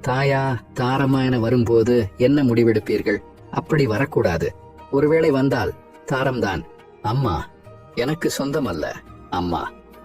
தாயா தாரமா என வரும்போது என்ன முடிவெடுப்பீர்கள்? அப்படி வரக்கூடாது. ஒருவேளை வந்தால் தாரம்தான். அம்மா எனக்கு சொந்தம் அல்ல, அம்மா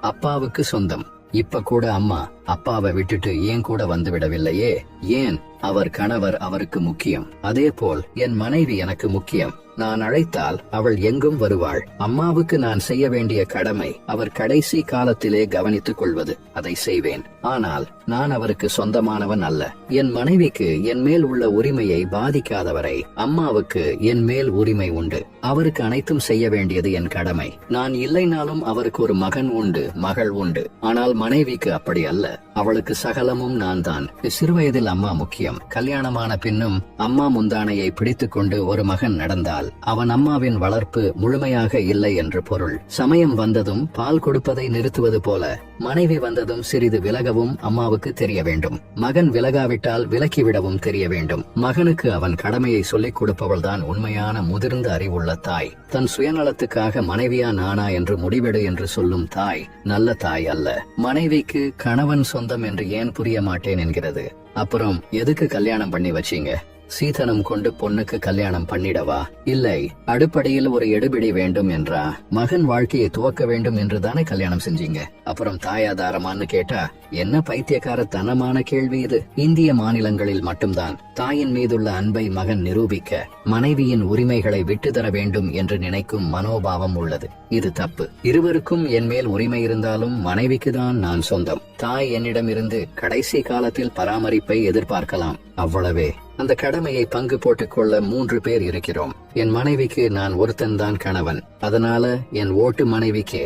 அப்பாவுக்கு சொந்தம். இப்ப கூட அம்மா அப்பாவை விட்டுட்டு ஏன் கூட வந்து விடவில்லையே? ஏன்? அவர் கணவர் அவருக்கு முக்கியம். அதே போல் என் மனைவி எனக்கு முக்கியம். நான் அழைத்தால் அவள் எங்கும் வருவாள். அம்மாவுக்கு நான் செய்ய வேண்டிய கடமை அவர் கடைசி காலத்திலே கவனித்துக் கொள்வது. அதை செய்வேன். ஆனால் நான் அவருக்கு சொந்தமானவன் அல்ல. என் மனைவிக்கு என் மேல் உள்ள உரிமையை பாதிக்காதவரை அம்மாவுக்கு என் மேல் உரிமை உண்டு. அவருக்கு அனைத்தும் செய்ய வேண்டியது என் கடமை. நான் இல்லைனாலும் அவருக்கு ஒரு மகன் உண்டு, மகள் உண்டு. ஆனால் மனைவிக்கு அப்படி அல்ல. அவளுக்கு சகலமும் நான் தான். சிறுவயதில் அம்மா முக்கியம். கல்யாணமான பின்னும் அம்மா முந்தானையை பிடித்துக் கொண்டு ஒரு மகன் நடந்தால் அவன் அம்மாவின் வளர்ப்பு முழுமையாக இல்லை என்று பொருள். சமயம் வந்ததும் பால் கொடுப்பதை நிறுத்துவது போல மனைவி வந்ததும் சிறிது விலகவும் அம்மாவுக்கு தெரிய வேண்டும். மகன் விலகாவிட்டால் விலக்கிவிடவும் தெரிய வேண்டும். மகனுக்கு அவன் கடமையை சொல்லிக் கொடுப்பவள்தான் உண்மையான முதிர்ந்த அறிவுள்ள தாய். தன் சுயநலத்துக்காக மனைவியா நானா என்று முடிவெடு என்று சொல்லும் தாய் நல்ல தாய் அல்ல. மனைவிக்கு கணவன் சொந்தம் என்று ஏன் புரிய மாட்டேன் என்கிறது. அப்புறம் எதுக்கு கல்யாணம் பண்ணி வச்சீங்க? சீதனம் கொண்டு பொண்ணுக்கு கல்யாணம் பண்ணிடவா? இல்லை, அடுப்படியில் ஒரு எடுபிடி வேண்டும் என்றா? மகன் வாழ்க்கையை துவக்க வேண்டும் என்று தானே கல்யாணம் செஞ்சீங்க. அப்புறம் தாயாதாரமான்னு கேட்டா என்ன பைத்தியக்காரத்தனமான கேள்வி இது? இந்திய மாநிலங்களில் மட்டும்தான் தாயின் மீதுள்ள அன்பை மகன் நிரூபிக்க மனைவியின் உரிமைகளை விட்டு தர வேண்டும் என்று நினைக்கும் மனோபாவம் உள்ளது. இது தப்பு. இருவருக்கும் என் மேல் உரிமை இருந்தாலும் மனைவிக்கு தான் நான் சொந்தம். தாய் என்னிடமிருந்து கடைசி காலத்தில் பராமரிப்பை எதிர்பார்க்கலாம், அவ்வளவே. அந்த கடமையை பங்கு போட்டுக் கொள்ள 3 பேர் இருக்கிறோம். என் மனைவிக்கு நான் ஒருத்தன் தான் கணவன். அதனால என் ஓட்டு மனைவிக்கே.